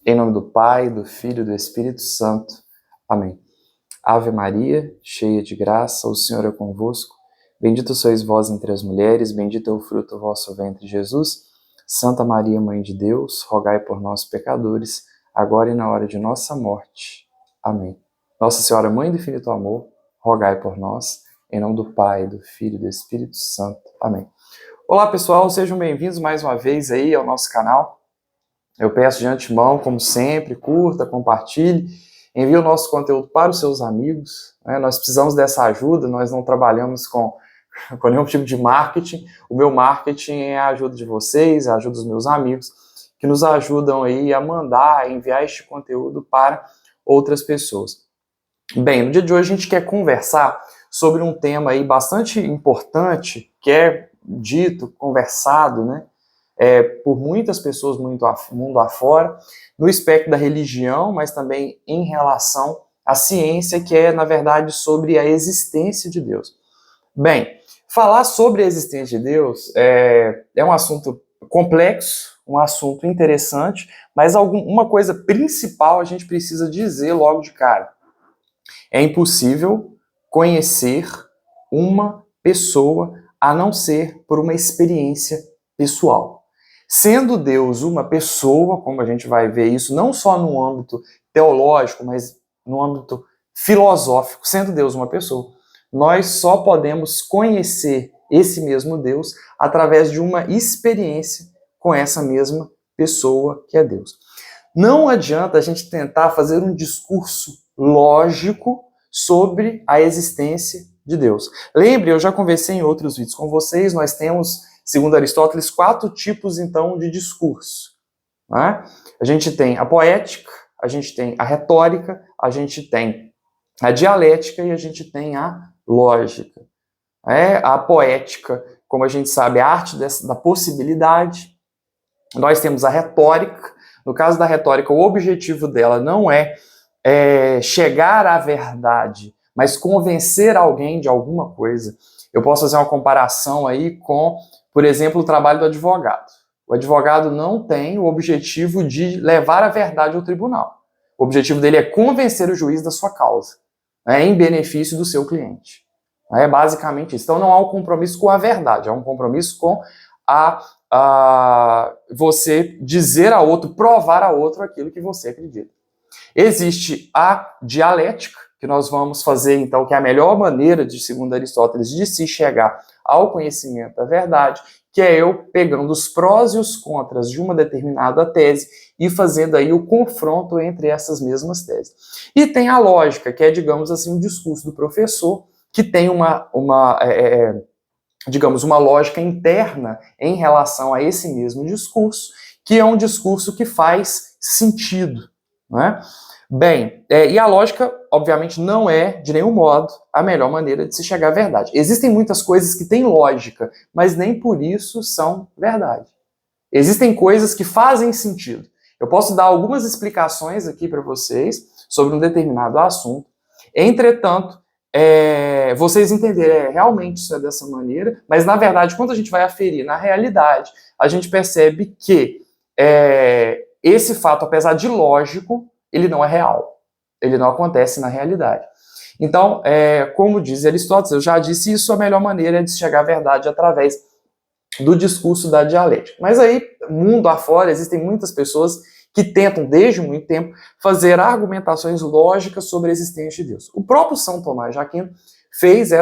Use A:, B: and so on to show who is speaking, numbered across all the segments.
A: Em nome do Pai, do Filho e do Espírito Santo. Amém. Ave Maria, cheia de graça, o Senhor é convosco. Bendita sois vós entre as mulheres, bendito é o fruto do vosso ventre, Jesus. Santa Maria, Mãe de Deus, rogai por nós, pecadores, agora e na hora de nossa morte. Amém. Nossa Senhora, Mãe do Infinito Amor, rogai por nós. Em nome do Pai, do Filho e do Espírito Santo. Amém. Olá, pessoal, sejam bem-vindos mais uma vez aí ao nosso canal. Eu peço de antemão, como sempre, curta, compartilhe, envie o nosso conteúdo para os seus amigos. Nós precisamos dessa ajuda, nós não trabalhamos com nenhum tipo de marketing. O meu marketing é a ajuda de vocês, a ajuda dos meus amigos, que nos ajudam aí a mandar, a enviar este conteúdo para outras pessoas. Bem, no dia de hoje a gente quer conversar sobre um tema aí bastante importante, que é dito, conversado, né? Por muitas pessoas mundo afora, no espectro da religião, mas também em relação à ciência, que é, na verdade, sobre a existência de Deus. Bem, falar sobre a existência de Deus é um assunto complexo, um assunto interessante, mas uma coisa principal a gente precisa dizer logo de cara. É impossível conhecer uma pessoa a não ser por uma experiência pessoal. Sendo Deus uma pessoa, como a gente vai ver isso, não só no âmbito teológico, mas no âmbito filosófico, sendo Deus uma pessoa, nós só podemos conhecer esse mesmo Deus através de uma experiência com essa mesma pessoa que é Deus. Não adianta a gente tentar fazer um discurso lógico sobre a existência de Deus. Lembre, eu já conversei em outros vídeos com vocês, nós temos, segundo Aristóteles, 4 tipos, então, de discurso. Né? A gente tem a poética, a gente tem a retórica, a gente tem a dialética e a gente tem a lógica. A poética, como a gente sabe, é a arte da possibilidade. Nós temos a retórica. No caso da retórica, o objetivo dela não é chegar à verdade, mas convencer alguém de alguma coisa. Eu posso fazer uma comparação aí com, por exemplo, o trabalho do advogado. O advogado não tem o objetivo de levar a verdade ao tribunal. O objetivo dele é convencer o juiz da sua causa, em benefício do seu cliente. É basicamente isso. Então não há um compromisso com a verdade, há um compromisso com você dizer a outro, provar a outro aquilo que você acredita. Existe a dialética, que nós vamos fazer, então, que é a melhor maneira, segundo Aristóteles, de se chegar ao conhecimento da verdade, que é eu pegando os prós e os contras de uma determinada tese e fazendo aí o confronto entre essas mesmas teses. E tem a lógica, que é, digamos assim, um discurso do professor, que tem digamos, uma lógica interna em relação a esse mesmo discurso, que é um discurso que faz sentido. Né? Bem, e a lógica, obviamente, não é, de nenhum modo, a melhor maneira de se chegar à verdade. Existem muitas coisas que têm lógica, mas nem por isso são verdade. Existem coisas que fazem sentido. Eu posso dar algumas explicações aqui para vocês sobre um determinado assunto. Entretanto, vocês entenderem, realmente isso é dessa maneira, mas, na verdade, quando a gente vai aferir na realidade, a gente percebe que esse fato, apesar de lógico, ele não é real. Ele não acontece na realidade. Então, como diz Aristóteles, eu já disse isso, a melhor maneira é de chegar à verdade através do discurso da dialética. Mas aí, mundo afora, existem muitas pessoas que tentam, desde muito tempo, fazer argumentações lógicas sobre a existência de Deus. O próprio São Tomás de Aquino fez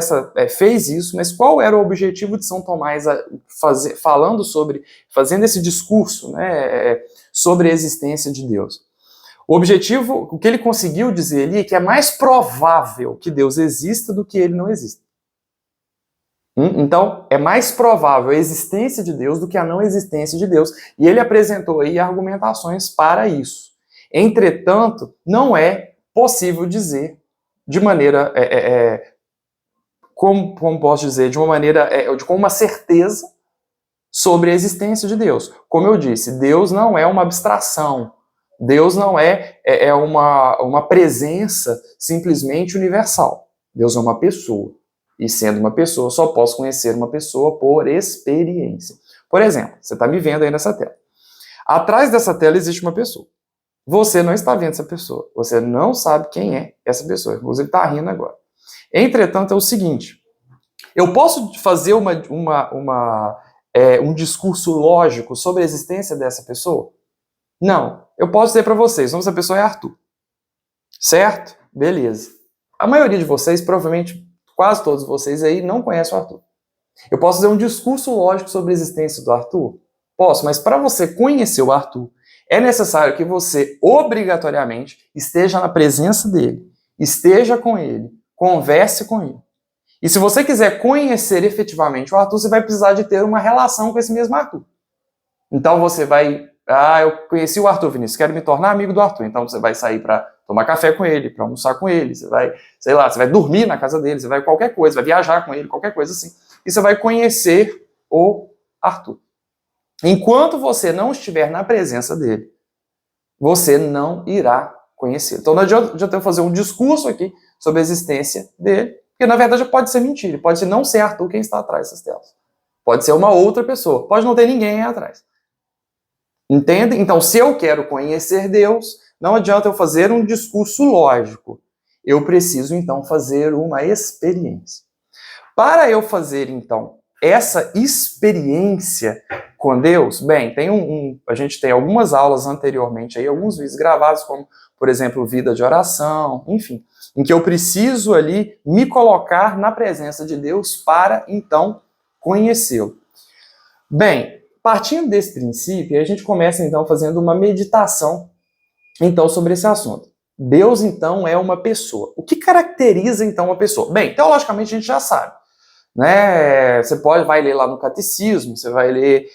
A: isso, mas qual era o objetivo de São Tomás fazendo esse discurso, né, sobre a existência de Deus? O objetivo, o que ele conseguiu dizer ali, é que é mais provável que Deus exista do que ele não exista. Então, é mais provável a existência de Deus do que a não existência de Deus. E ele apresentou aí argumentações para isso. Entretanto, não é possível dizer de maneira, como posso dizer, de uma maneira, com uma certeza sobre a existência de Deus. Como eu disse, Deus não é uma abstração. Deus não é uma presença simplesmente universal. Deus é uma pessoa. E sendo uma pessoa, só posso conhecer uma pessoa por experiência. Por exemplo, você está me vendo aí nessa tela. Atrás dessa tela existe uma pessoa. Você não está vendo essa pessoa. Você não sabe quem é essa pessoa. Inclusive, está rindo agora. Entretanto, é o seguinte. Eu posso fazer um discurso lógico sobre a existência dessa pessoa? Não. Eu posso dizer para vocês, essa pessoa é Arthur. Certo? Beleza. A maioria de vocês, provavelmente quase todos vocês aí, não conhecem o Arthur. Eu posso fazer um discurso lógico sobre a existência do Arthur? Posso, mas para você conhecer o Arthur, é necessário que você, obrigatoriamente, esteja na presença dele, esteja com ele, converse com ele. E se você quiser conhecer efetivamente o Arthur, você vai precisar de ter uma relação com esse mesmo Arthur. Então você vai... eu conheci o Arthur, Vinícius, quero me tornar amigo do Arthur. Então você vai sair para tomar café com ele, para almoçar com ele, você vai, sei lá, você vai dormir na casa dele, você vai qualquer coisa, vai viajar com ele, qualquer coisa assim. E você vai conhecer o Arthur. Enquanto você não estiver na presença dele, você não irá conhecer. Então não adianta eu fazer um discurso aqui sobre a existência dele, porque na verdade pode ser mentira, pode não ser Arthur quem está atrás dessas telas. Pode ser uma outra pessoa, pode não ter ninguém aí atrás. Entende? Então, se eu quero conhecer Deus, não adianta eu fazer um discurso lógico. Eu preciso, então, fazer uma experiência. Para eu fazer, então, essa experiência com Deus, bem, a gente tem algumas aulas anteriormente, aí, alguns vídeos gravados, como, por exemplo, vida de oração, enfim, em que eu preciso ali me colocar na presença de Deus para, então, conhecê-lo. Bem, partindo desse princípio, a gente começa, então, fazendo uma meditação, então, sobre esse assunto. Deus, então, é uma pessoa. O que caracteriza, então, uma pessoa? Bem, teologicamente a gente já sabe. Né? Você vai ler lá no catecismo, você vai ler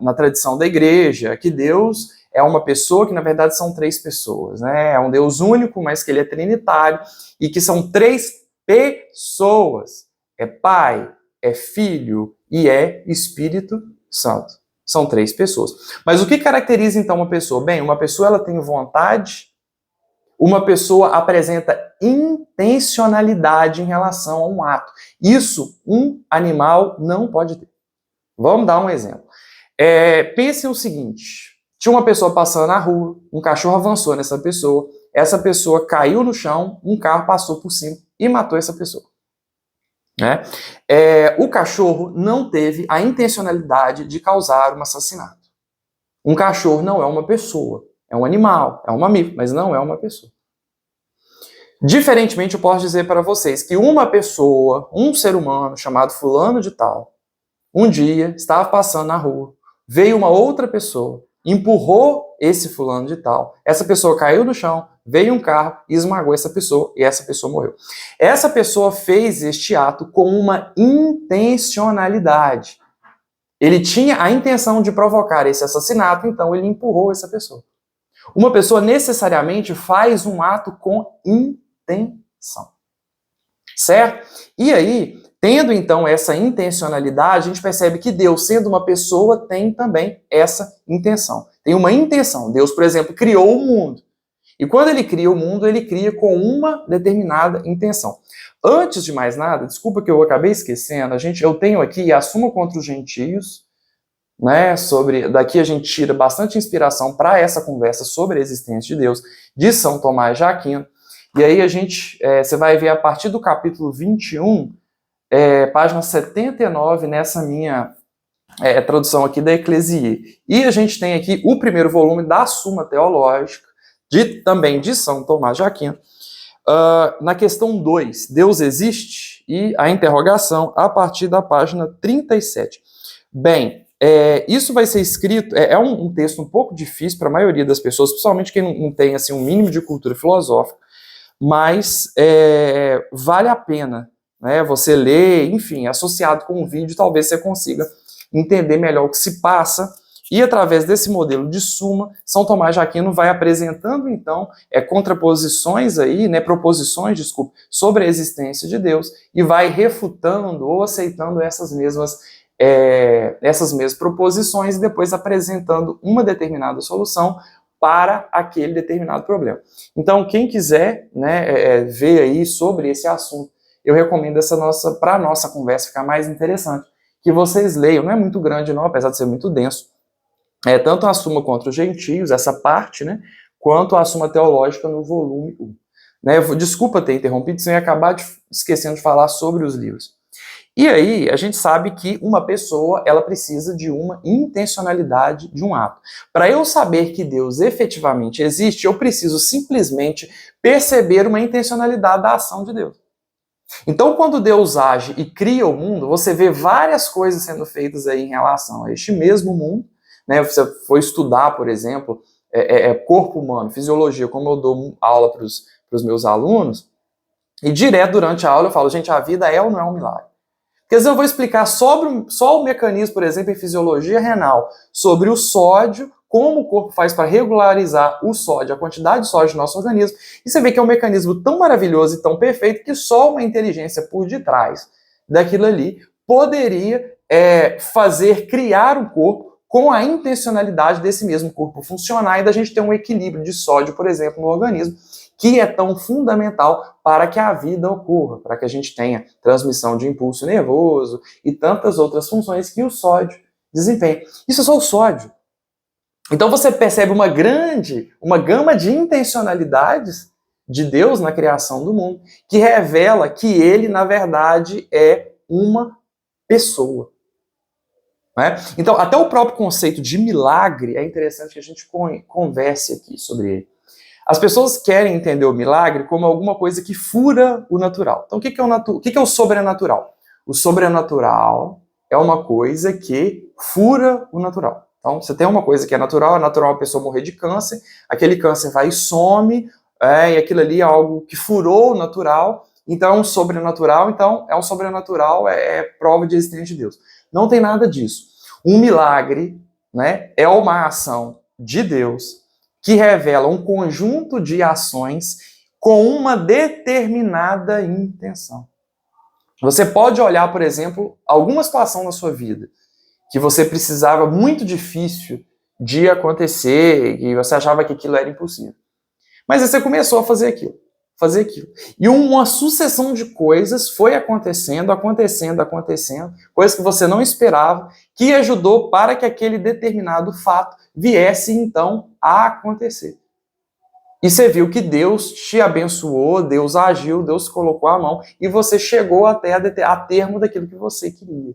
A: na tradição da igreja, que Deus é uma pessoa que, na verdade, são três pessoas. Né? É um Deus único, mas que ele é trinitário, e que são três pessoas. É Pai, é Filho e é Espírito Santo. São três pessoas. Mas o que caracteriza, então, uma pessoa? Bem, uma pessoa ela tem vontade, uma pessoa apresenta intencionalidade em relação a um ato. Isso um animal não pode ter. Vamos dar um exemplo. Pense o seguinte, tinha uma pessoa passando na rua, um cachorro avançou nessa pessoa, essa pessoa caiu no chão, um carro passou por cima e matou essa pessoa. Né? O cachorro não teve a intencionalidade de causar um assassinato. Um cachorro não é uma pessoa, é um animal, é um mamífero, mas não é uma pessoa. Diferentemente, eu posso dizer para vocês que uma pessoa, um ser humano chamado fulano de tal, um dia estava passando na rua, veio uma outra pessoa, empurrou esse fulano de tal, essa pessoa caiu no chão, veio um carro e esmagou essa pessoa e essa pessoa morreu. Essa pessoa fez este ato com uma intencionalidade. Ele tinha a intenção de provocar esse assassinato, então ele empurrou essa pessoa. Uma pessoa necessariamente faz um ato com intenção. Certo? E aí, tendo então essa intencionalidade, a gente percebe que Deus, sendo uma pessoa, tem também essa intenção. Tem uma intenção. Deus, por exemplo, criou o mundo. E quando ele cria o mundo, ele cria com uma determinada intenção. Antes de mais nada, desculpa que eu acabei esquecendo, eu tenho aqui a Suma contra os Gentios, né, daqui a gente tira bastante inspiração para essa conversa sobre a existência de Deus, de São Tomás de Aquino. E aí você vai ver a partir do capítulo 21, página 79, nessa minha tradução aqui da Eclésias. E a gente tem aqui o primeiro volume da Suma Teológica, também de São Tomás de Aquino, na questão 2, Deus existe? E a interrogação a partir da página 37. Bem, isso vai ser escrito, um texto um pouco difícil para a maioria das pessoas, principalmente quem não tem assim, um mínimo de cultura filosófica, mas vale a pena, né, você ler, enfim, associado com o vídeo, talvez você consiga entender melhor o que se passa. E através desse modelo de suma, São Tomás de Aquino vai apresentando, então, contraposições aí, né, proposições, sobre a existência de Deus, e vai refutando ou aceitando essas mesmas proposições e depois apresentando uma determinada solução para aquele determinado problema. Então, quem quiser, né, ver aí sobre esse assunto, eu recomendo para a nossa conversa ficar mais interessante, que vocês leiam, não é muito grande não, apesar de ser muito denso, tanto a Suma contra os Gentios, essa parte, né, quanto a Suma Teológica no volume 1. Né, desculpa ter interrompido, senão eu ia acabar esquecendo de falar sobre os livros. E aí, a gente sabe que uma pessoa, ela precisa de uma intencionalidade de um ato. Para eu saber que Deus efetivamente existe, eu preciso simplesmente perceber uma intencionalidade da ação de Deus. Então, quando Deus age e cria o mundo, você vê várias coisas sendo feitas aí em relação a este mesmo mundo, né? Você for estudar, por exemplo, corpo humano, fisiologia, como eu dou aula para os meus alunos, e direto durante a aula eu falo, gente, a vida é ou não é um milagre? Porque às vezes eu vou explicar só o mecanismo, por exemplo, em fisiologia renal, sobre o sódio, como o corpo faz para regularizar o sódio, a quantidade de sódio do nosso organismo, e você vê que é um mecanismo tão maravilhoso e tão perfeito que só uma inteligência por detrás daquilo ali poderia criar um corpo com a intencionalidade desse mesmo corpo funcionar e da gente ter um equilíbrio de sódio, por exemplo, no organismo, que é tão fundamental para que a vida ocorra, para que a gente tenha transmissão de impulso nervoso e tantas outras funções que o sódio desempenha. Isso é só o sódio. Então você percebe uma gama de intencionalidades de Deus na criação do mundo, que revela que ele, na verdade, é uma pessoa. Né? Então, até o próprio conceito de milagre é interessante que a gente converse aqui sobre ele. As pessoas querem entender o milagre como alguma coisa que fura o natural. Então, o que é o sobrenatural? O sobrenatural é uma coisa que fura o natural. Então, você tem uma coisa que é natural a pessoa morrer de câncer, aquele câncer vai e some, e aquilo ali é algo que furou o natural, então é um sobrenatural, é prova de existência de Deus. Não tem nada disso. Um milagre, né, é uma ação de Deus que revela um conjunto de ações com uma determinada intenção. Você pode olhar, por exemplo, alguma situação na sua vida que você precisava muito difícil de acontecer e você achava que aquilo era impossível. Mas aí você começou a fazer aquilo. E uma sucessão de coisas foi acontecendo, coisas que você não esperava, que ajudou para que aquele determinado fato viesse, então, a acontecer. E você viu que Deus te abençoou, Deus agiu, Deus colocou a mão, e você chegou até a termo daquilo que você queria.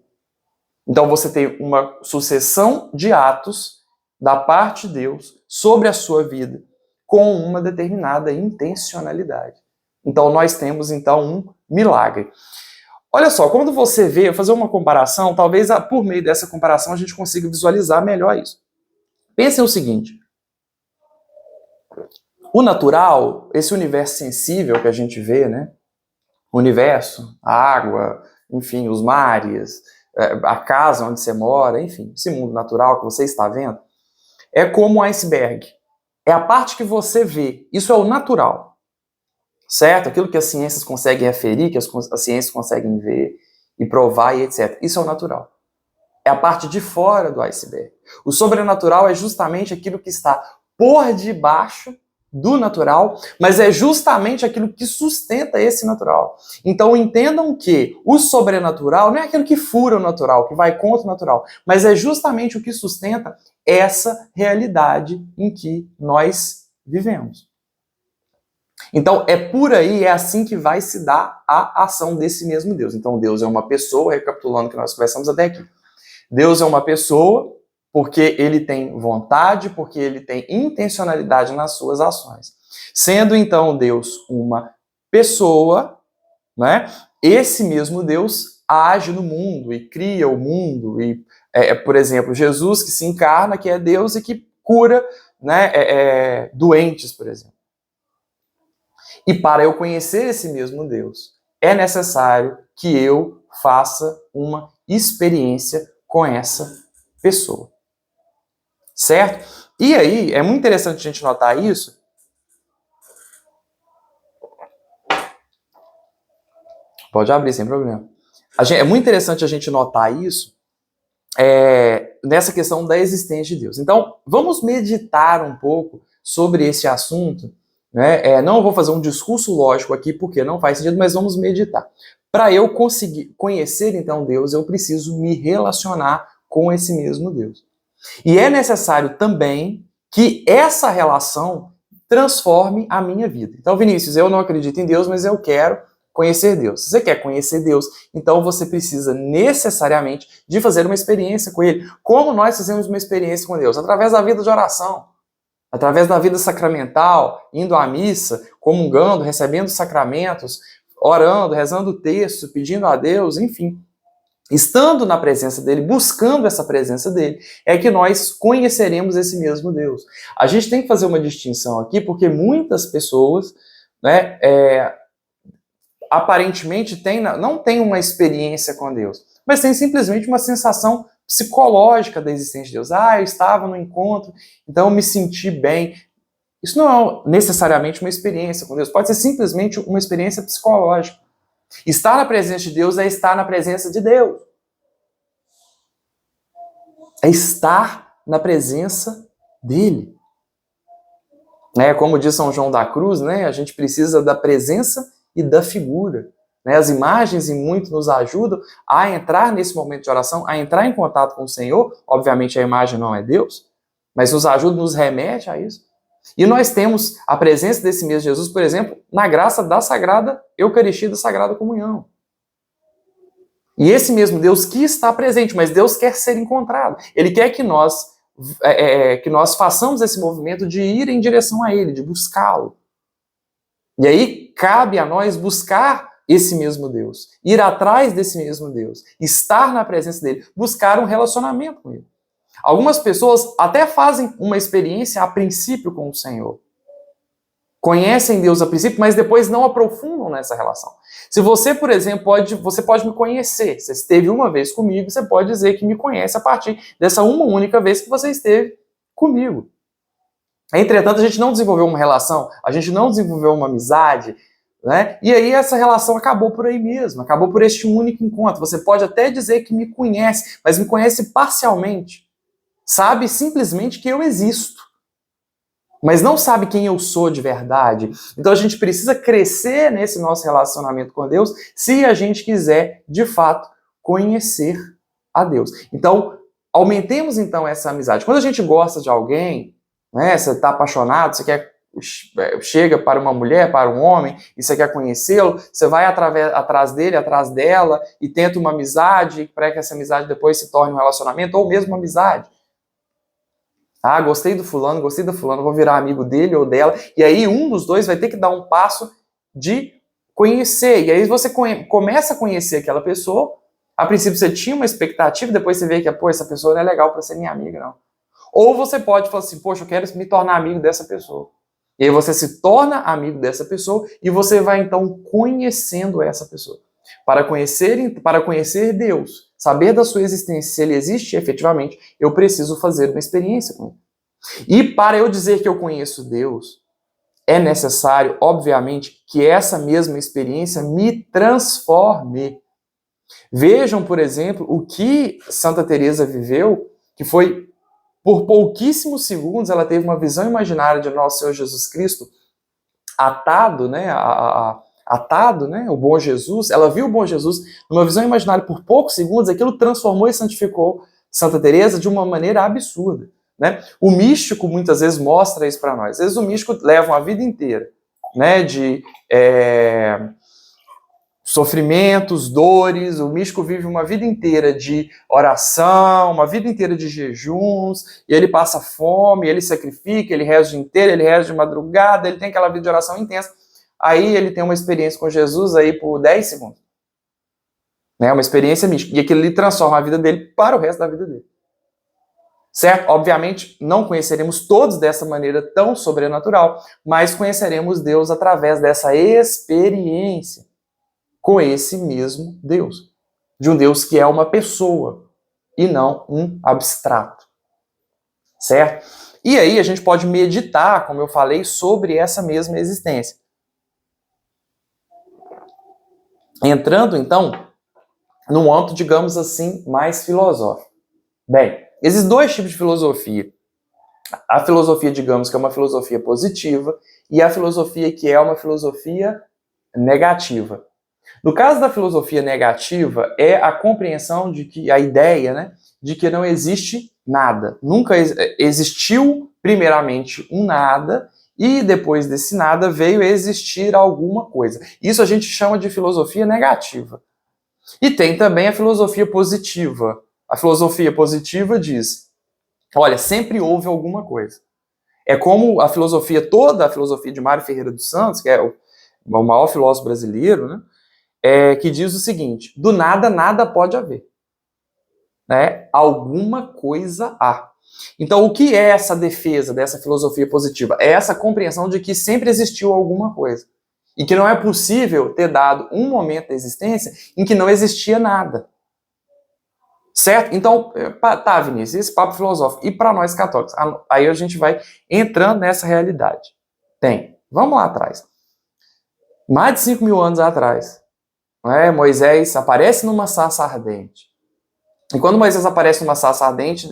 A: Então você tem uma sucessão de atos da parte de Deus sobre a sua vida, com uma determinada intencionalidade. Então nós temos então um milagre. Olha só, quando você vê, eu fazer uma comparação, talvez por meio dessa comparação a gente consiga visualizar melhor isso. Pensem o seguinte, o natural, esse universo sensível que a gente vê, né? O universo, a água, enfim, os mares, a casa onde você mora, enfim, esse mundo natural que você está vendo, é como um iceberg. É a parte que você vê. Isso é o natural. Certo? Aquilo que as ciências conseguem aferir, que as ciências conseguem ver e provar e etc. Isso é o natural. É a parte de fora do iceberg. O sobrenatural é justamente aquilo que está por debaixo do natural, mas é justamente aquilo que sustenta esse natural. Então entendam que o sobrenatural não é aquilo que fura o natural, que vai contra o natural, mas é justamente o que sustenta essa realidade em que nós vivemos. Então é por aí, é assim que vai se dar a ação desse mesmo Deus. Então Deus é uma pessoa, recapitulando o que nós conversamos até aqui. Deus é uma pessoa porque ele tem vontade, porque ele tem intencionalidade nas suas ações. Sendo então Deus uma pessoa, né, esse mesmo Deus age no mundo e cria o mundo. E, por exemplo, Jesus que se encarna, que é Deus e que cura, né, doentes, por exemplo. E para eu conhecer esse mesmo Deus, é necessário que eu faça uma experiência com essa pessoa. Certo? E aí, é muito interessante a gente notar isso. Pode abrir, sem problema. É muito interessante a gente notar isso nessa questão da existência de Deus. Então, vamos meditar um pouco sobre esse assunto. Né? Não vou fazer um discurso lógico aqui, porque não faz sentido, mas vamos meditar. Para eu conseguir conhecer, então, Deus, eu preciso me relacionar com esse mesmo Deus. E é necessário também que essa relação transforme a minha vida. Então, Vinícius, eu não acredito em Deus, mas eu quero conhecer Deus. Se você quer conhecer Deus, então você precisa necessariamente de fazer uma experiência com Ele. Como nós fazemos uma experiência com Deus? Através da vida de oração, através da vida sacramental, indo à missa, comungando, recebendo sacramentos, orando, rezando o texto, pedindo a Deus, enfim. Estando na presença dele, buscando essa presença dele, é que nós conheceremos esse mesmo Deus. A gente tem que fazer uma distinção aqui, porque muitas pessoas, né, aparentemente não têm uma experiência com Deus, mas têm simplesmente uma sensação psicológica da existência de Deus. Eu estava no encontro, então eu me senti bem. Isso não é necessariamente uma experiência com Deus, pode ser simplesmente uma experiência psicológica. Estar na presença de Deus é estar na presença de Deus. É estar na presença dele. Como diz São João da Cruz, a gente precisa da presença e da figura. As imagens e muito nos ajudam a entrar nesse momento de oração, a entrar em contato com o Senhor. Obviamente a imagem não é Deus, mas nos ajuda, nos remete a isso. E nós temos a presença desse mesmo Jesus, por exemplo, na graça da Sagrada Eucaristia, da Sagrada Comunhão. E esse mesmo Deus que está presente, mas Deus quer ser encontrado. Ele quer que nós façamos esse movimento de ir em direção a Ele, de buscá-lo. E aí cabe a nós buscar esse mesmo Deus, ir atrás desse mesmo Deus, estar na presença dele, buscar um relacionamento com Ele. Algumas pessoas até fazem uma experiência a princípio com o Senhor. Conhecem Deus a princípio, mas depois não aprofundam nessa relação. Se você, por exemplo, você pode me conhecer. Você esteve uma vez comigo, você pode dizer que me conhece a partir dessa uma única vez que você esteve comigo. Entretanto, a gente não desenvolveu uma relação, a gente não desenvolveu uma amizade, e aí essa relação acabou por aí mesmo, acabou por este único encontro. Você pode até dizer que me conhece, mas me conhece parcialmente. Sabe simplesmente que eu existo, mas não sabe quem eu sou de verdade. Então a gente precisa crescer nesse nosso relacionamento com Deus se a gente quiser, de fato, conhecer a Deus. Então, aumentemos então essa amizade. Quando a gente gosta de alguém, você está apaixonado, você chega para uma mulher, para um homem, e você quer conhecê-lo, você vai atrás dele, atrás dela, e tenta uma amizade, para que essa amizade depois se torne um relacionamento, ou mesmo uma amizade. Gostei do fulano, vou virar amigo dele ou dela. E aí um dos dois vai ter que dar um passo de conhecer. E aí você começa a conhecer aquela pessoa. A princípio você tinha uma expectativa, depois você vê que essa pessoa não é legal para ser minha amiga, não. Ou você pode falar assim, poxa, eu quero me tornar amigo dessa pessoa. E aí você se torna amigo dessa pessoa e você vai então conhecendo essa pessoa. Para conhecer Deus, saber da sua existência, se Ele existe efetivamente, eu preciso fazer uma experiência com Ele. E para eu dizer que eu conheço Deus, é necessário, obviamente, que essa mesma experiência me transforme. Vejam, por exemplo, o que Santa Teresa viveu, que foi, por pouquíssimos segundos, ela teve uma visão imaginária de Nosso Senhor Jesus Cristo, atado, o bom Jesus, ela viu o bom Jesus numa visão imaginária por poucos segundos, aquilo transformou e santificou Santa Teresa de uma maneira absurda. O místico muitas vezes mostra isso para nós. Às vezes o místico leva uma vida inteira de sofrimentos, dores, o místico vive uma vida inteira de oração, uma vida inteira de jejuns, e ele passa fome, ele sacrifica, ele reza o dia inteiro, ele reza de madrugada, ele tem aquela vida de oração intensa. Aí ele tem uma experiência com Jesus aí por 10 segundos. Uma experiência mística. E aquilo ali transforma a vida dele para o resto da vida dele. Certo? Obviamente, não conheceremos todos dessa maneira tão sobrenatural, mas conheceremos Deus através dessa experiência com esse mesmo Deus. De um Deus que é uma pessoa e não um abstrato. Certo? E aí a gente pode meditar, como eu falei, sobre essa mesma existência. Entrando, então, num âmbito, digamos assim, mais filosófico. Bem, existem dois tipos de filosofia. A filosofia, digamos, que é uma filosofia positiva, e a filosofia que é uma filosofia negativa. No caso da filosofia negativa, é a compreensão de que, a ideia, de que não existe Nada. Nunca existiu, primeiramente, um nada, e depois desse nada veio a existir alguma coisa. Isso a gente chama de filosofia negativa. E tem também a filosofia positiva. A filosofia positiva diz, olha, sempre houve alguma coisa. É como a filosofia, toda a filosofia de Mário Ferreira dos Santos, que é o maior filósofo brasileiro, né, que diz o seguinte, do nada, nada pode haver. Né? Alguma coisa há. Então, o que é essa defesa dessa filosofia positiva? É essa compreensão de que sempre existiu alguma coisa. E que não é possível ter dado um momento da existência em que não existia nada. Certo? Então, tá, Vinícius, esse papo filosófico. E para nós católicos? Aí a gente vai entrando nessa realidade. Vamos lá atrás. Mais de 5 mil anos atrás, né, Moisés aparece numa sarça ardente. E quando Moisés aparece numa sarça ardente,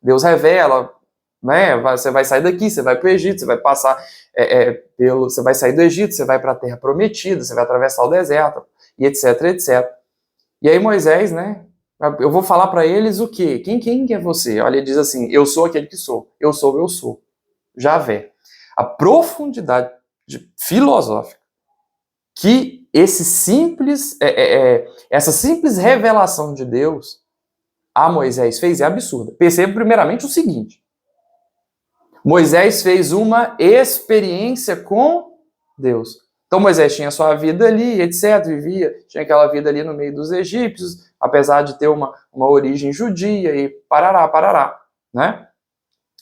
A: Deus revela, né, você vai sair daqui, você vai para o Egito, você vai passar você vai sair do Egito, você vai para a Terra Prometida, você vai atravessar o deserto, e etc, etc. E aí Moisés, né, eu vou falar para eles o quê? Quem é você? Olha, ele diz assim, eu sou aquele que sou, eu sou, Javé. A profundidade filosófica que essa simples revelação de Deus a Moisés fez é absurda. Perceba primeiramente o seguinte, Moisés fez uma experiência com Deus. Então Moisés tinha sua vida ali, etc, tinha aquela vida ali no meio dos egípcios, apesar de ter uma origem judia e parará, né?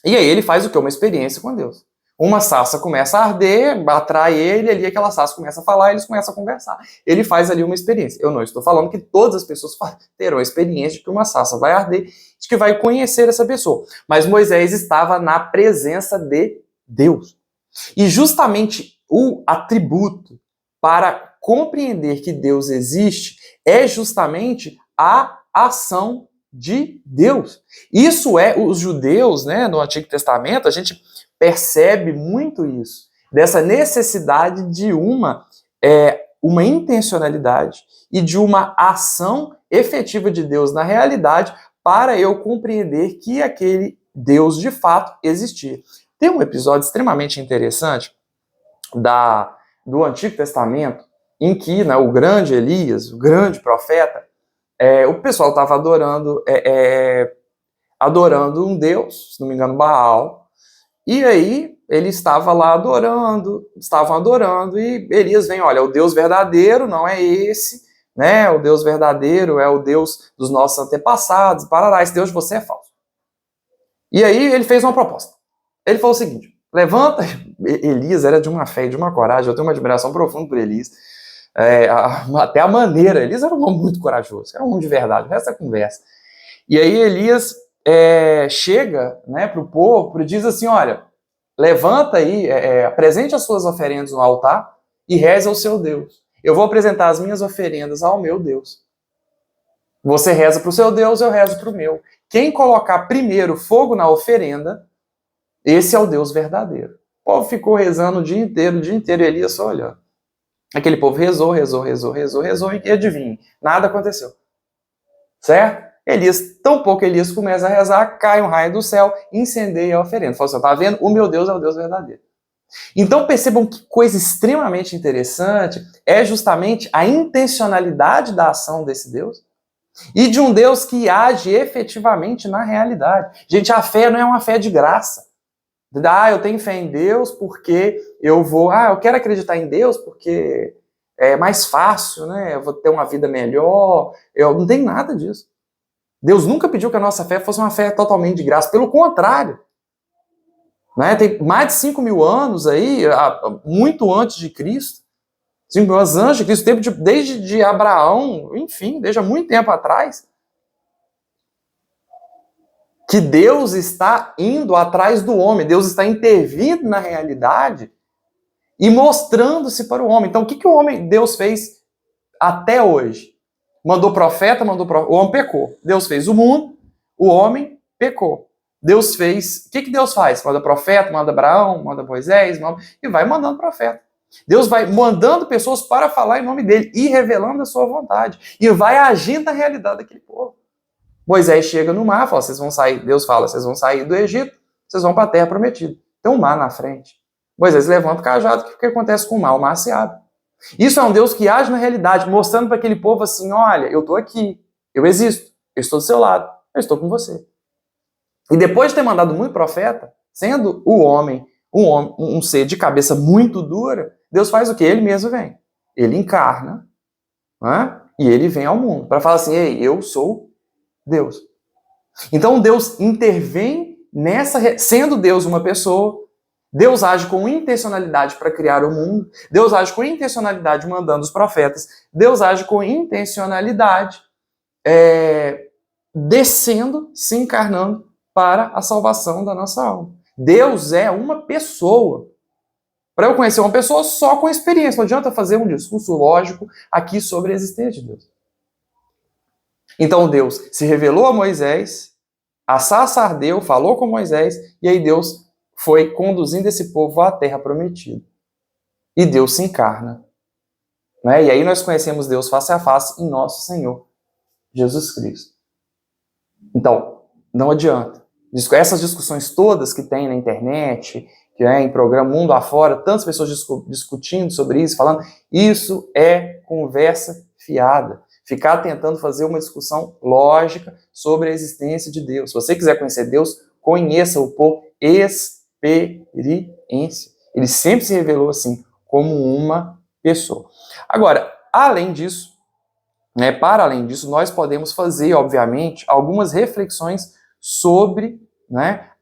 A: E aí ele faz o quê? Uma experiência com Deus. Uma sarça começa a arder, atrai ele, ali aquela sarça começa a falar, eles começam a conversar. Ele faz ali uma experiência. Eu não estou falando que todas as pessoas terão a experiência de que uma sarça vai arder, de que vai conhecer essa pessoa. Mas Moisés estava na presença de Deus. E justamente o atributo para compreender que Deus existe é justamente a ação de Deus. Isso os judeus, né, no Antigo Testamento, a gente percebe muito isso, dessa necessidade de uma intencionalidade e de uma ação efetiva de Deus na realidade para eu compreender que aquele Deus de fato existia. Tem um episódio extremamente interessante do Antigo Testamento em que, né, o grande Elias, o grande profeta, o pessoal estava adorando um Deus, se não me engano, Baal. E aí, ele estava lá estavam adorando, e Elias vem, olha, o Deus verdadeiro não é esse, né? O Deus verdadeiro é o Deus dos nossos antepassados, parará, esse Deus de você é falso. E aí, ele fez uma proposta. Ele falou o seguinte, levanta, Elias era de uma fé e de uma coragem, eu tenho uma admiração profunda por Elias, até a maneira, Elias era um homem muito corajoso, era um homem de verdade, o resto é conversa. E aí, Elias chega, né, para o povo e diz assim, olha, levanta aí, apresente as suas oferendas no altar e reze ao seu Deus. Eu vou apresentar as minhas oferendas ao meu Deus. Você reza para o seu Deus, eu rezo para o meu. Quem colocar primeiro fogo na oferenda, esse é o Deus verdadeiro. O povo ficou rezando o dia inteiro, e Elias só olhando. Aquele povo rezou, e adivinhe, nada aconteceu. Certo? Tampouco Elias começa a rezar, cai um raio do céu, incendeia a oferenda. Fala assim, tá vendo? O meu Deus é o Deus verdadeiro. Então percebam que coisa extremamente interessante é justamente a intencionalidade da ação desse Deus e de um Deus que age efetivamente na realidade. Gente, a fé não é uma fé de graça. Eu tenho fé em Deus porque eu quero acreditar em Deus porque é mais fácil, né? Eu vou ter uma vida melhor. Eu não tenho nada disso. Deus nunca pediu que a nossa fé fosse uma fé totalmente de graça, pelo contrário. Né? Tem mais de 5 mil anos aí, muito antes de Cristo, 5 mil anos antes de Cristo, desde Abraão, enfim, desde há muito tempo atrás, que Deus está indo atrás do homem, Deus está intervindo na realidade e mostrando-se para o homem. Então, o que Deus fez até hoje? Mandou profeta, o homem pecou. Deus fez o mundo, o homem pecou. Deus fez... O que Deus faz? Manda profeta, manda Abraão, manda Moisés, e vai mandando profeta. Deus vai mandando pessoas para falar em nome dele e revelando a sua vontade. E vai agindo na realidade daquele povo. Moisés chega no mar, fala, vocês vão sair, Deus fala, vocês vão sair do Egito, vocês vão para a terra prometida. Tem um mar na frente. Moisés levanta o cajado, o que acontece com o mar? O mar se abre. Isso é um Deus que age na realidade, mostrando para aquele povo assim, olha, eu estou aqui, eu existo, eu estou do seu lado, eu estou com você. E depois de ter mandado muito profeta, sendo o homem um ser de cabeça muito dura, Deus faz o quê? Ele mesmo vem. Ele encarna, né? E ele vem ao mundo para falar assim, ei, eu sou Deus. Então Deus intervém sendo Deus uma pessoa, Deus age com intencionalidade para criar o mundo, Deus age com intencionalidade mandando os profetas, Deus age com intencionalidade descendo, se encarnando para a salvação da nossa alma. Deus é uma pessoa. Para eu conhecer uma pessoa só com experiência, não adianta fazer um discurso lógico aqui sobre a existência de Deus. Então Deus se revelou a Moisés, a sarça ardeu, falou com Moisés, e aí Deus foi conduzindo esse povo à terra prometida. E Deus se encarna. Né? E aí nós conhecemos Deus face a face em nosso Senhor Jesus Cristo. Então, não adianta. Essas discussões todas que tem na internet, que é em programa mundo afora, tantas pessoas discutindo sobre isso, falando, isso é conversa fiada. Ficar tentando fazer uma discussão lógica sobre a existência de Deus. Se você quiser conhecer Deus, conheça-o por experiência. Ele sempre se revelou assim, como uma pessoa. Agora, além disso, para além disso, nós podemos fazer, obviamente, algumas reflexões sobre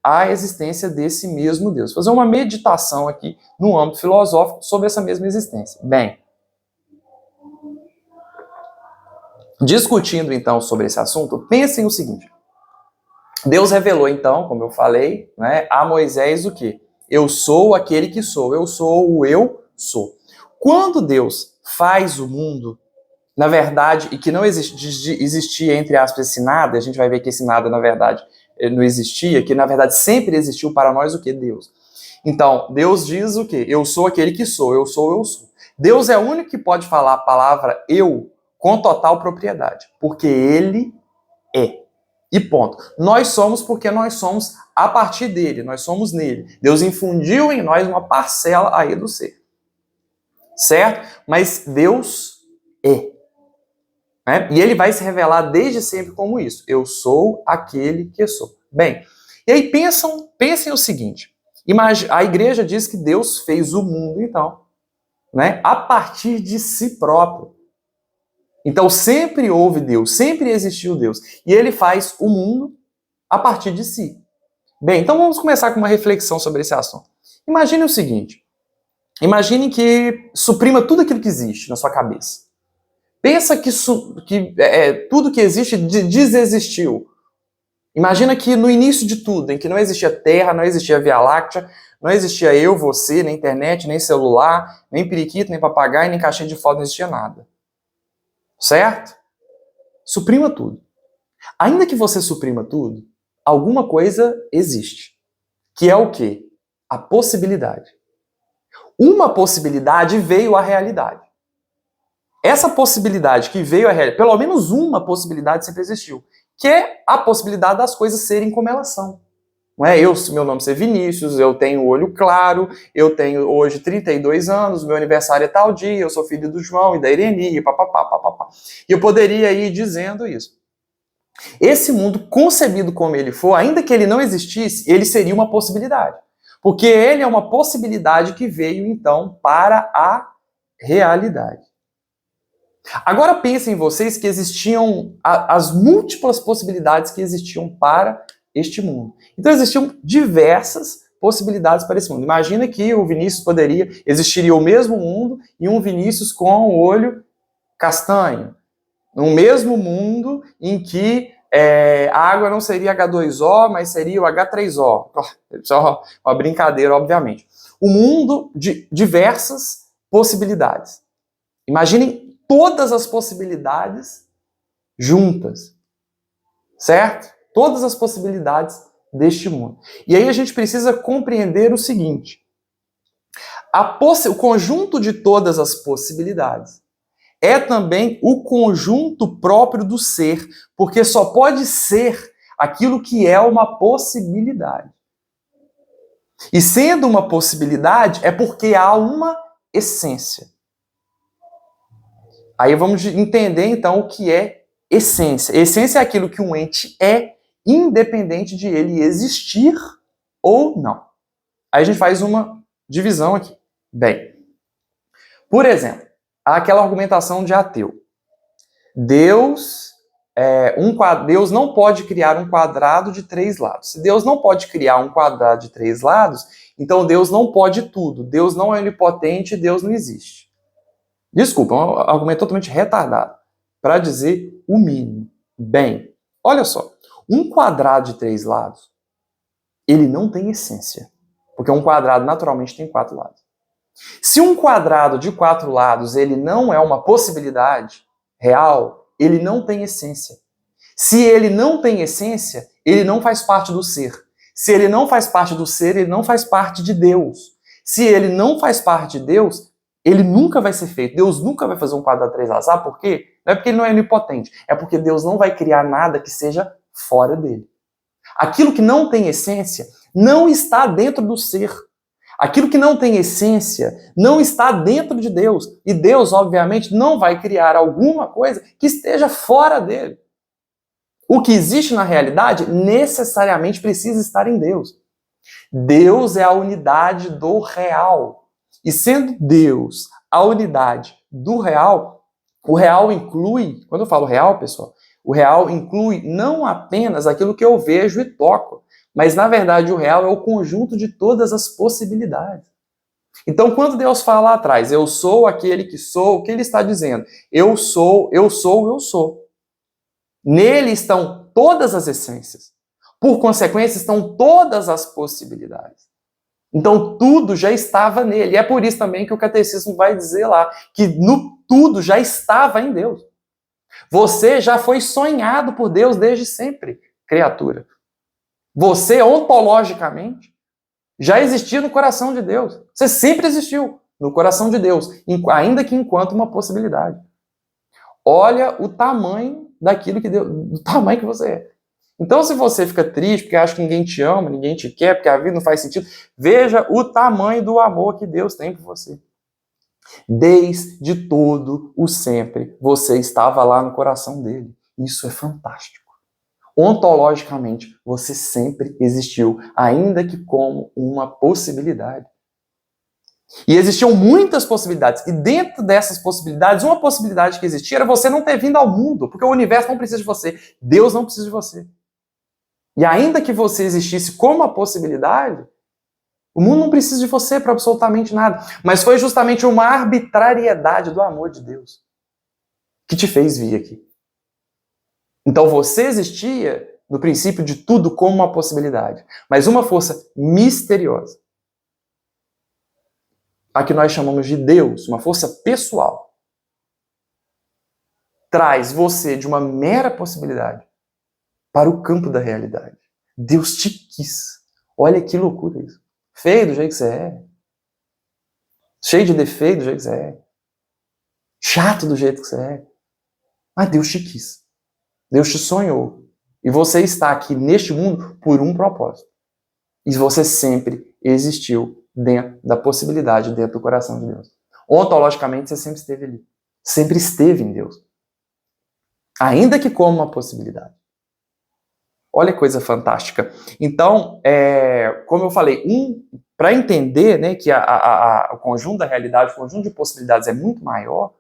A: a existência desse mesmo Deus. Fazer uma meditação aqui no âmbito filosófico sobre essa mesma existência. Bem, discutindo então sobre esse assunto, pensem o seguinte. Deus revelou então, como eu falei, a Moisés o quê? Eu sou aquele que sou, eu sou o eu sou. Quando Deus faz o mundo, na verdade, e que não existia, entre aspas, esse nada, a gente vai ver que esse nada, na verdade, não existia, que na verdade sempre existiu para nós o quê? Deus. Então, Deus diz o quê? Eu sou aquele que sou, eu sou, eu sou. Deus é o único que pode falar a palavra eu com total propriedade, porque Ele é. E ponto. Nós somos porque nós somos a partir dele, nós somos nele. Deus infundiu em nós uma parcela aí do ser. Certo? Mas Deus é. E ele vai se revelar desde sempre como isso. Eu sou aquele que sou. Bem, e aí pensem o seguinte. A igreja diz que Deus fez o mundo, então, a partir de si próprio. Então sempre houve Deus, sempre existiu Deus. E ele faz o mundo a partir de si. Bem, então vamos começar com uma reflexão sobre esse assunto. Imagine o seguinte. Imagine que suprima tudo aquilo que existe na sua cabeça. Pensa que tudo que existe desexistiu. Imagina que no início de tudo, em que não existia Terra, não existia Via Láctea, não existia eu, você, nem internet, nem celular, nem periquito, nem papagaio, nem caixinha de foto, não existia nada. Certo? Suprima tudo. Ainda que você suprima tudo, alguma coisa existe. Que é o quê? A possibilidade. Uma possibilidade veio à realidade. Essa possibilidade que veio à realidade, pelo menos uma possibilidade sempre existiu, que é a possibilidade das coisas serem como elas são. Não é? Meu nome é Vinícius, eu tenho olho claro, eu tenho hoje 32 anos, meu aniversário é tal dia, eu sou filho do João e da Ireni, e papapá, papapá. E eu poderia ir dizendo isso. Esse mundo, concebido como ele for, ainda que ele não existisse, ele seria uma possibilidade. Porque ele é uma possibilidade que veio, então, para a realidade. Agora pensem vocês que existiam as múltiplas possibilidades que existiam para este mundo. Então existiam diversas possibilidades para esse mundo. Imagina que o Vinícius existiria o mesmo mundo e um Vinícius com o olho castanho. Um mesmo mundo em que a água não seria H2O, mas seria o H3O. Só uma brincadeira, obviamente. O mundo de diversas possibilidades. Imaginem todas as possibilidades juntas, certo? Todas as possibilidades deste mundo. E aí a gente precisa compreender o seguinte. O conjunto de todas as possibilidades é também o conjunto próprio do ser, porque só pode ser aquilo que é uma possibilidade. E sendo uma possibilidade, é porque há uma essência. Aí vamos entender, então, o que é essência. Essência é aquilo que um ente é, independente de ele existir ou não. Aí a gente faz uma divisão aqui. Bem, por exemplo, há aquela argumentação de ateu. Deus não pode criar um quadrado de 3 lados. Se Deus não pode criar um quadrado de 3 lados, então Deus não pode tudo. Deus não é onipotente, Deus não existe. Desculpa, é um argumento totalmente retardado, para dizer o mínimo. Bem, olha só, um quadrado de 3 lados, ele não tem essência, porque um quadrado naturalmente tem 4 lados. Se um quadrado de 4 lados ele não é uma possibilidade real, ele não tem essência. Se ele não tem essência, ele não faz parte do ser. Se ele não faz parte do ser, ele não faz parte de Deus. Se ele não faz parte de Deus, ele nunca vai ser feito. Deus nunca vai fazer um quadrado de 3 lados. Sabe por quê? Não é porque ele não é onipotente. É porque Deus não vai criar nada que seja fora dele. Aquilo que não tem essência não está dentro do ser. Aquilo que não tem essência não está dentro de Deus. E Deus, obviamente, não vai criar alguma coisa que esteja fora dele. O que existe na realidade necessariamente precisa estar em Deus. Deus é a unidade do real. E sendo Deus a unidade do real, o real inclui, quando eu falo real, pessoal, o real inclui não apenas aquilo que eu vejo e toco, mas na verdade o real é o conjunto de todas as possibilidades. Então quando Deus fala lá atrás, eu sou aquele que sou, o que ele está dizendo? Eu sou, eu sou, eu sou. Nele estão todas as essências. Por consequência, estão todas as possibilidades. Então tudo já estava nele. E é por isso também que o catecismo vai dizer lá que no tudo já estava em Deus. Você já foi sonhado por Deus desde sempre, criatura. Você, ontologicamente, já existia no coração de Deus. Você sempre existiu no coração de Deus, ainda que enquanto uma possibilidade. Olha o tamanho daquilo que Deus, do tamanho que você é. Então, se você fica triste porque acha que ninguém te ama, ninguém te quer, porque a vida não faz sentido, veja o tamanho do amor que Deus tem por você. Desde todo o sempre, você estava lá no coração dele. Isso é fantástico. Ontologicamente, você sempre existiu, ainda que como uma possibilidade. E existiam muitas possibilidades. E dentro dessas possibilidades, uma possibilidade que existia era você não ter vindo ao mundo, porque o universo não precisa de você. Deus não precisa de você. E ainda que você existisse como uma possibilidade, o mundo não precisa de você para absolutamente nada. Mas foi justamente uma arbitrariedade do amor de Deus que te fez vir aqui. Então você existia no princípio de tudo como uma possibilidade, mas uma força misteriosa, a que nós chamamos de Deus, uma força pessoal, traz você de uma mera possibilidade para o campo da realidade. Deus te quis. Olha que loucura isso. Feio do jeito que você é. Cheio de defeito do jeito que você é. Chato do jeito que você é. Mas Deus te quis. Deus te sonhou. E você está aqui neste mundo por um propósito. E você sempre existiu dentro da possibilidade, dentro do coração de Deus. Ontologicamente, você sempre esteve ali. Sempre esteve em Deus. Ainda que como uma possibilidade. Olha que coisa fantástica. Então, como eu falei, para entender, né, que o conjunto da realidade, o conjunto de possibilidades é muito maior,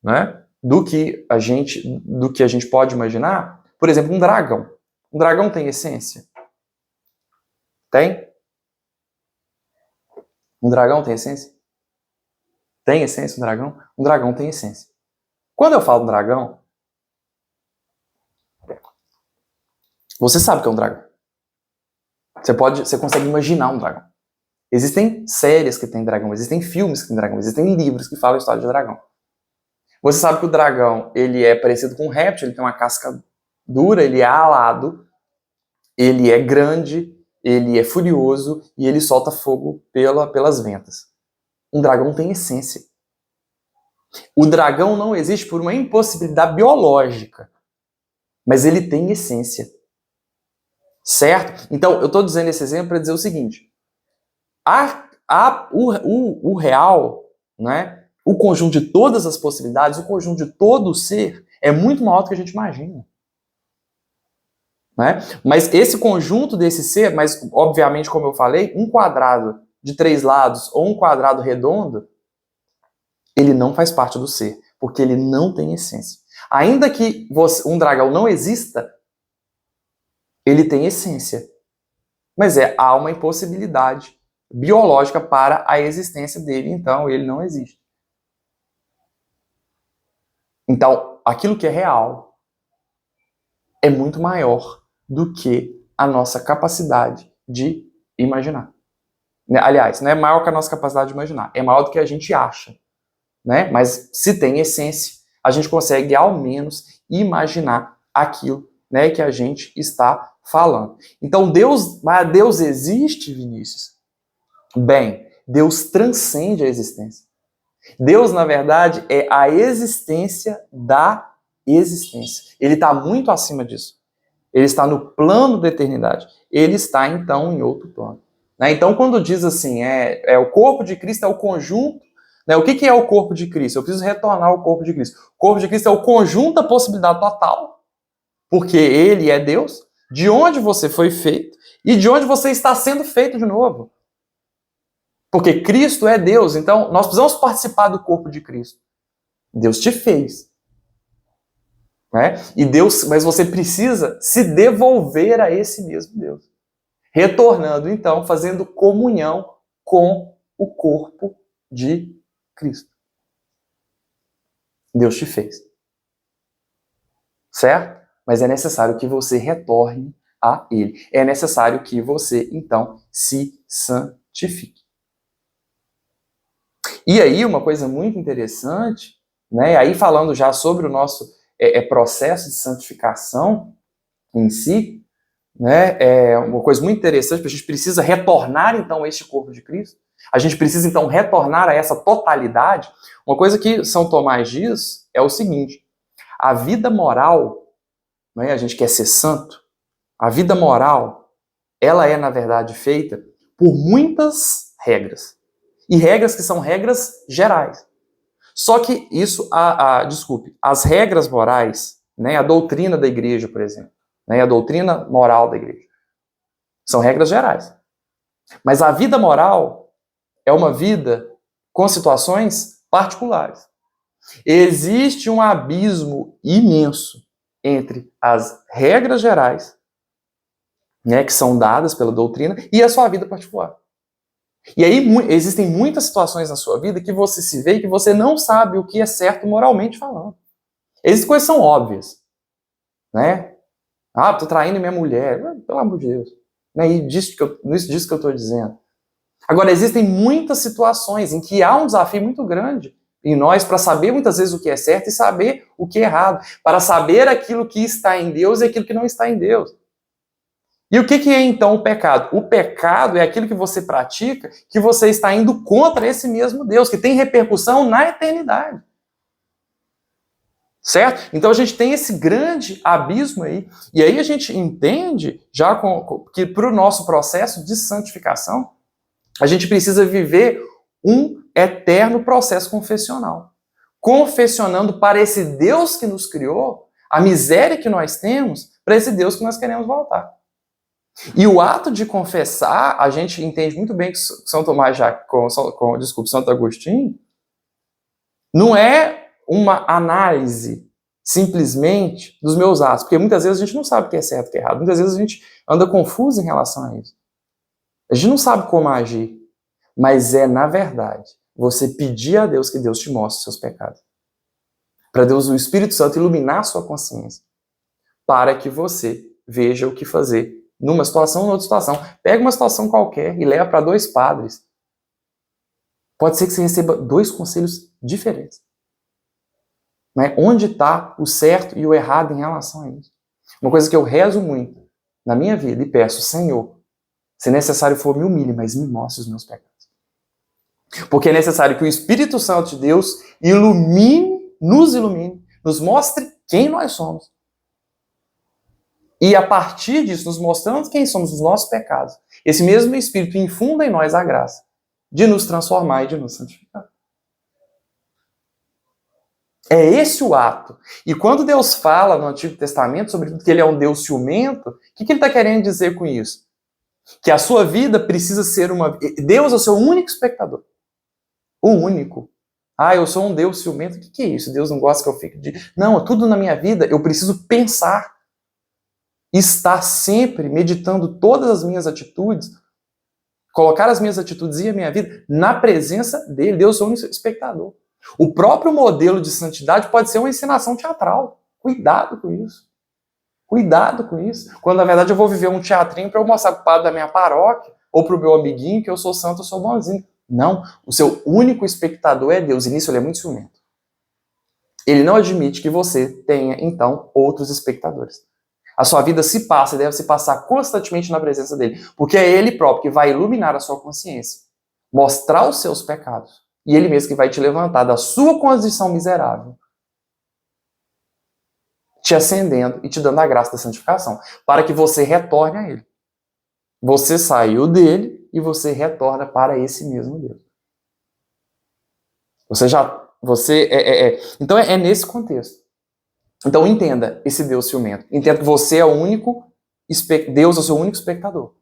A: né, do que a gente pode imaginar. Por exemplo, um dragão. Um dragão tem essência? Tem? Um dragão tem essência? Tem essência um dragão? Um dragão tem essência. Quando eu falo dragão, você sabe o que é um dragão. Você consegue imaginar um dragão. Existem séries que tem dragão, existem filmes que tem dragão, existem livros que falam a história de dragão. Você sabe que o dragão, ele é parecido com um réptil, ele tem uma casca dura, ele é alado, ele é grande, ele é furioso e ele solta fogo pelas ventas. Um dragão tem essência. O dragão não existe por uma impossibilidade biológica, mas ele tem essência. Certo? Então, eu estou dizendo esse exemplo para dizer o seguinte. O real, né? O conjunto de todas as possibilidades, o conjunto de todo o ser, é muito maior do que a gente imagina. Né? Mas esse conjunto desse ser, mas obviamente, como eu falei, um quadrado de 3 lados ou um quadrado redondo, ele não faz parte do ser, porque ele não tem essência. Ainda que um dragão não exista, ele tem essência. Mas há uma impossibilidade biológica para a existência dele, então ele não existe. Então, aquilo que é real é muito maior do que a nossa capacidade de imaginar. Aliás, não é maior que a nossa capacidade de imaginar, é maior do que a gente acha. Né? Mas se tem essência, a gente consegue ao menos imaginar aquilo, né, que a gente está falando. Então, Deus existe, Vinícius? Bem, Deus transcende a existência. Deus, na verdade, é a existência da existência. Ele está muito acima disso. Ele está no plano da eternidade. Ele está, então, em outro plano. Né? Então, quando diz assim, o corpo de Cristo é o conjunto, né? O que é o corpo de Cristo? Eu preciso retornar ao corpo de Cristo. O corpo de Cristo é o conjunto da possibilidade total, porque Ele é Deus, de onde você foi feito e de onde você está sendo feito de novo. Porque Cristo é Deus, então nós precisamos participar do corpo de Cristo. Deus te fez. Né? Mas você precisa se devolver a esse mesmo Deus. Retornando, então, fazendo comunhão com o corpo de Cristo. Deus te fez. Certo? Mas é necessário que você retorne a Ele. É necessário que você, então, se santifique. E aí, uma coisa muito interessante, né? Aí falando já sobre o nosso processo de santificação em si, né? É uma coisa muito interessante, porque a gente precisa retornar, então, a este corpo de Cristo. A gente precisa, então, retornar a essa totalidade. Uma coisa que São Tomás diz é o seguinte: a vida moral, né, a gente quer ser santo, a vida moral, ela é, na verdade, feita por muitas regras. E regras que são regras gerais. Só que isso, as regras morais, né, a doutrina da igreja, por exemplo, né, a doutrina moral da igreja, são regras gerais. Mas a vida moral é uma vida com situações particulares. Existe um abismo imenso entre as regras gerais, né, que são dadas pela doutrina, e a sua vida particular. E aí existem muitas situações na sua vida que você se vê e que você não sabe o que é certo moralmente falando. Existem coisas que são óbvias. Né? Tô traindo minha mulher. Pelo amor de Deus. Não é disso que eu estou dizendo. Agora, existem muitas situações em que há um desafio muito grande em nós para saber muitas vezes o que é certo e saber o que é errado. Para saber aquilo que está em Deus e aquilo que não está em Deus. E o que é então o pecado? O pecado é aquilo que você pratica que você está indo contra esse mesmo Deus, que tem repercussão na eternidade. Certo? Então a gente tem esse grande abismo aí. E aí a gente entende já que para o nosso processo de santificação, a gente precisa viver um eterno processo confessional. Confessionando para esse Deus que nos criou, a miséria que nós temos, para esse Deus que nós queremos voltar. E o ato de confessar, a gente entende muito bem que São Tomás Santo Agostinho, não é uma análise simplesmente dos meus atos, porque muitas vezes a gente não sabe o que é certo e o que é errado, muitas vezes a gente anda confuso em relação a isso. A gente não sabe como agir, mas na verdade, você pedir a Deus que Deus te mostre os seus pecados. Para Deus, o Espírito Santo, iluminar a sua consciência, para que você veja o que fazer numa situação ou noutra situação. Pega uma situação qualquer e leva para 2 padres. Pode ser que você receba 2 conselhos diferentes. Né? Onde está o certo e o errado em relação a isso? Uma coisa que eu rezo muito na minha vida e peço: Senhor, se necessário for, me humilhe, mas me mostre os meus pecados. Porque é necessário que o Espírito Santo de Deus ilumine, nos mostre quem nós somos. E a partir disso, nos mostrando quem somos os nossos pecados, esse mesmo Espírito infunda em nós a graça de nos transformar e de nos santificar. É esse o ato. E quando Deus fala no Antigo Testamento sobre que ele é um Deus ciumento, o que ele está querendo dizer com isso? Que a sua vida precisa ser uma... Deus é o seu único espectador. O único. Ah, eu sou um Deus ciumento. O que é isso? Deus não gosta que eu fique de... Não, tudo na minha vida eu preciso pensar. Estar sempre meditando todas as minhas atitudes, colocar as minhas atitudes e a minha vida na presença dele. Deus é o único espectador. O próprio modelo de santidade pode ser uma encenação teatral. Cuidado com isso. Cuidado com isso. Quando, na verdade, eu vou viver um teatrinho para eu mostrar para o padre da minha paróquia ou para o meu amiguinho que eu sou santo, eu sou bonzinho. Não. O seu único espectador é Deus. E nisso ele é muito ciumento. Ele não admite que você tenha, então, outros espectadores. A sua vida se passa e deve se passar constantemente na presença dele. Porque é ele próprio que vai iluminar a sua consciência. Mostrar os seus pecados. E ele mesmo que vai te levantar da sua condição miserável, te acendendo e te dando a graça da santificação, para que você retorne a ele. Você saiu dele e você retorna para esse mesmo Deus. Então é nesse contexto. Então entenda esse Deus ciumento. Entenda que você é o único, Deus é o seu único espectador.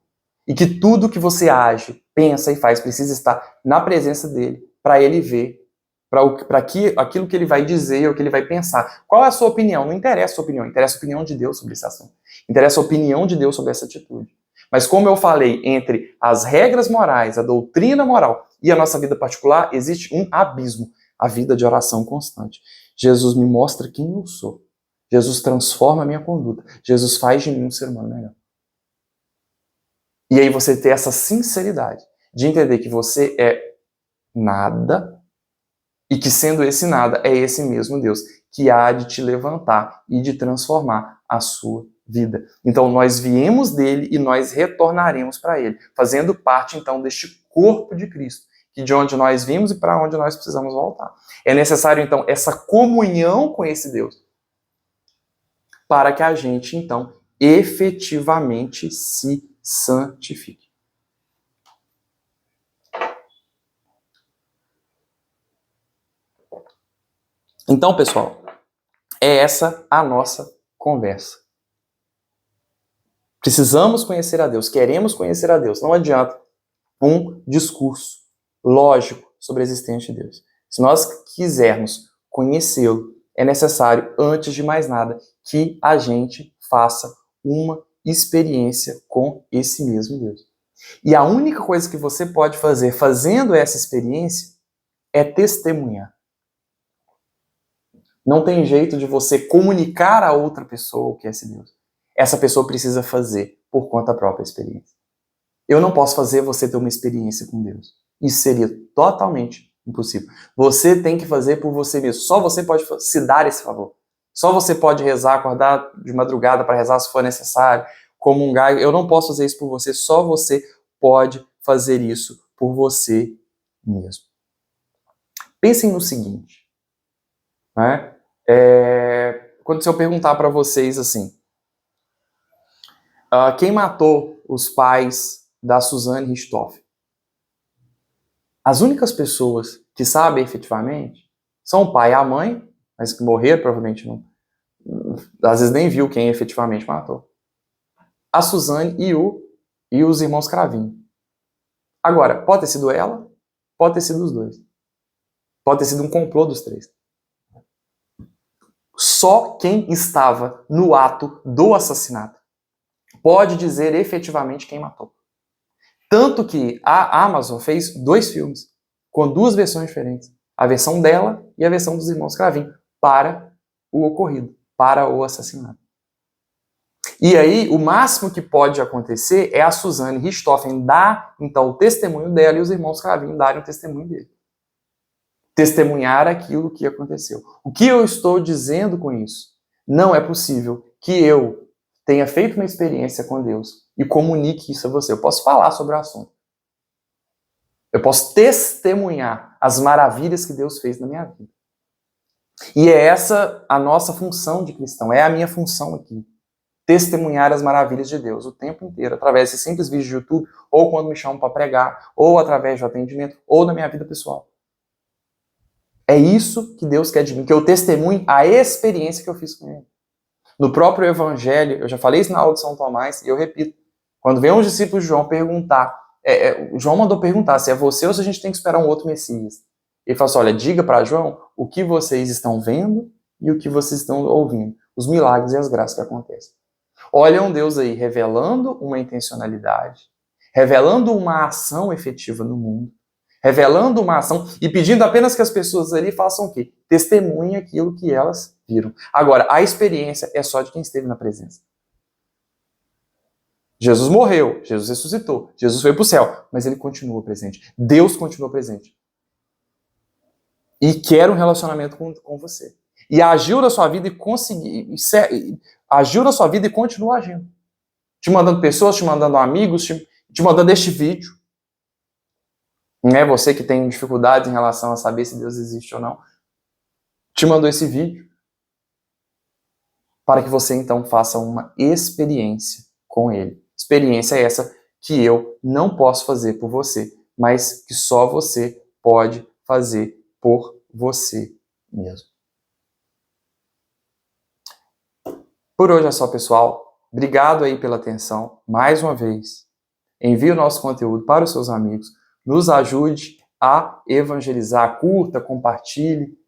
A: E que tudo que você age, pensa e faz precisa estar na presença dele, para ele ver, para aquilo que ele vai dizer ou que ele vai pensar. Qual é a sua opinião? Não interessa a sua opinião, interessa a opinião de Deus sobre esse assunto. Interessa a opinião de Deus sobre essa atitude. Mas como eu falei, entre as regras morais, a doutrina moral e a nossa vida particular, existe um abismo, a vida de oração constante. Jesus me mostra quem eu sou. Jesus transforma a minha conduta. Jesus faz de mim um ser humano melhor. E aí você ter essa sinceridade de entender que você é nada, e que sendo esse nada, é esse mesmo Deus que há de te levantar e de transformar a sua vida. Então nós viemos dele e nós retornaremos para ele, fazendo parte então deste corpo de Cristo, que de onde nós vimos e para onde nós precisamos voltar. É necessário então essa comunhão com esse Deus, para que a gente então efetivamente se santifique. Então, pessoal, é essa a nossa conversa. Precisamos conhecer a Deus, queremos conhecer a Deus. Não adianta um discurso lógico sobre a existência de Deus. Se nós quisermos conhecê-lo, é necessário, antes de mais nada, que a gente faça uma experiência com esse mesmo Deus. E a única coisa que você pode fazer fazendo essa experiência é testemunhar. Não tem jeito de você comunicar a outra pessoa o que é esse Deus. Essa pessoa precisa fazer por conta própria a experiência. Eu não posso fazer você ter uma experiência com Deus. Isso seria totalmente impossível. Você tem que fazer por você mesmo. Só você pode se dar esse favor. Só você pode rezar, acordar de madrugada para rezar se for necessário, comungar. Eu não posso fazer isso por você. Só você pode fazer isso por você mesmo. Pensem no seguinte, né? Quando se eu perguntar para vocês assim, quem matou os pais da Suzane Richthofen? As únicas pessoas que sabem efetivamente são o pai e a mãe, mas que morreram provavelmente não, às vezes nem viu quem efetivamente matou. A Suzane e os irmãos Cravinho. Agora, pode ter sido ela, pode ter sido os dois. Pode ter sido um complô dos três. Só quem estava no ato do assassinato pode dizer efetivamente quem matou. Tanto que a Amazon fez 2 filmes, com 2 versões diferentes. A versão dela e a versão dos irmãos Cravinho, para o ocorrido, para o assassinato. E aí, o máximo que pode acontecer é a Suzane Richthofen dar, então, o testemunho dela e os irmãos Cravinho darem o testemunho dele. Testemunhar aquilo que aconteceu. O que eu estou dizendo com isso? Não é possível que eu tenha feito uma experiência com Deus e comunique isso a você. Eu posso falar sobre o assunto. Eu posso testemunhar as maravilhas que Deus fez na minha vida. E é essa a nossa função de cristão, é a minha função aqui. Testemunhar as maravilhas de Deus o tempo inteiro, através de simples vídeos de YouTube, ou quando me chamam para pregar, ou através do atendimento, ou na minha vida pessoal. É isso que Deus quer de mim, que eu testemunhe a experiência que eu fiz com Ele. No próprio Evangelho, eu já falei isso na aula de São Tomás, e eu repito, quando vem os discípulos de João perguntar, João mandou perguntar se é você ou se a gente tem que esperar um outro Messias. Ele falou assim, olha, diga para João o que vocês estão vendo e o que vocês estão ouvindo, os milagres e as graças que acontecem. Olha um Deus aí revelando uma intencionalidade, revelando uma ação efetiva no mundo, revelando uma ação e pedindo apenas que as pessoas ali façam o quê? Testemunhem aquilo que elas viram. Agora, a experiência é só de quem esteve na presença. Jesus morreu, Jesus ressuscitou, Jesus foi para o céu, mas ele continua presente. Deus continua presente. E quer um relacionamento com você. E agiu na sua vida agiu na sua vida e continua agindo. Te mandando pessoas, te mandando amigos, te mandando este vídeo. Não é você que tem dificuldades em relação a saber se Deus existe ou não. Te mandou esse vídeo para que você então faça uma experiência com Ele. Experiência essa que eu não posso fazer por você, mas que só você pode fazer por você mesmo. Por hoje é só, pessoal. Obrigado aí pela atenção. Mais uma vez, envie o nosso conteúdo para os seus amigos. Nos ajude a evangelizar. Curta, compartilhe,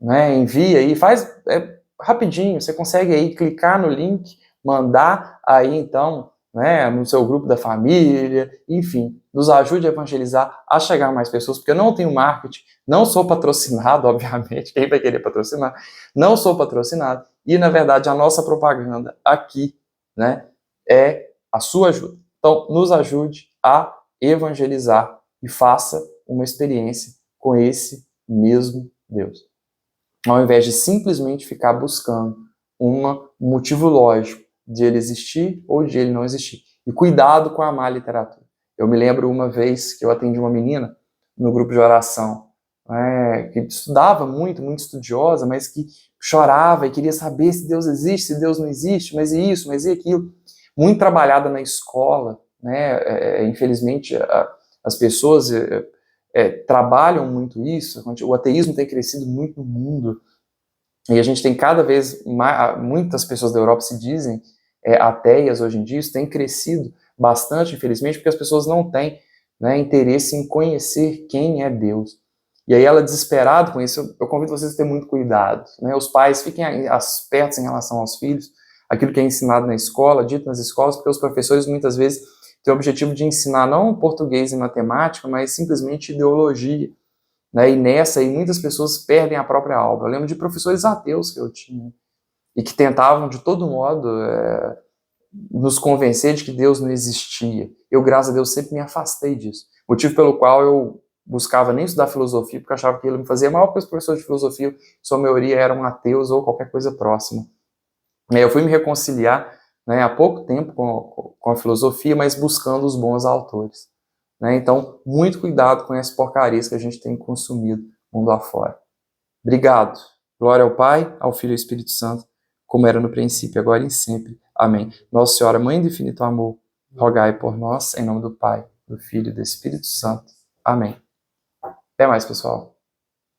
A: né? Envie aí. Faz rapidinho. Você consegue aí clicar no link, mandar aí então, né, no seu grupo da família. Enfim, nos ajude a evangelizar, a chegar a mais pessoas, porque eu não tenho marketing, não sou patrocinado, obviamente. Quem vai querer patrocinar? Não sou patrocinado. E, na verdade, a nossa propaganda aqui, né, é a sua ajuda. Então, nos ajude a evangelizar e faça uma experiência com esse mesmo Deus. Ao invés de simplesmente ficar buscando um motivo lógico de ele existir ou de ele não existir. E cuidado com a má literatura. Eu me lembro uma vez que eu atendi uma menina no grupo de oração, que estudava muito, muito estudiosa, mas que chorava e queria saber se Deus existe, se Deus não existe, mas e isso, mas e aquilo. Muito trabalhada na escola, né? Infelizmente as pessoas trabalham muito isso, o ateísmo tem crescido muito no mundo, e a gente tem cada vez mais, muitas pessoas da Europa se dizem ateias hoje em dia, isso tem crescido bastante, infelizmente, porque as pessoas não têm, né, interesse em conhecer quem é Deus. E aí ela, desesperada com isso, eu convido vocês a ter muito cuidado, né? Os pais fiquem espertos em relação aos filhos, aquilo que é ensinado na escola, dito nas escolas, porque os professores muitas vezes têm o objetivo de ensinar não português e matemática, mas simplesmente ideologia, né? E nessa aí muitas pessoas perdem a própria alma. Eu lembro de professores ateus que eu tinha, e que tentavam de todo modo nos convencer de que Deus não existia. Eu, graças a Deus, sempre me afastei disso. Motivo pelo qual eu buscava nem estudar filosofia, porque eu achava que ele me fazia mal, porque os professores de filosofia, sua maioria, eram ateus ou qualquer coisa próxima. Eu fui me reconciliar, né, há pouco tempo com a filosofia, mas buscando os bons autores, né? Então, muito cuidado com essas porcarias que a gente tem consumido mundo afora. Obrigado. Glória ao Pai, ao Filho e ao Espírito Santo, como era no princípio, agora e sempre. Amém. Nossa Senhora, Mãe do Infinito Amor, rogai por nós, em nome do Pai, do Filho e do Espírito Santo. Amém. Até mais, pessoal.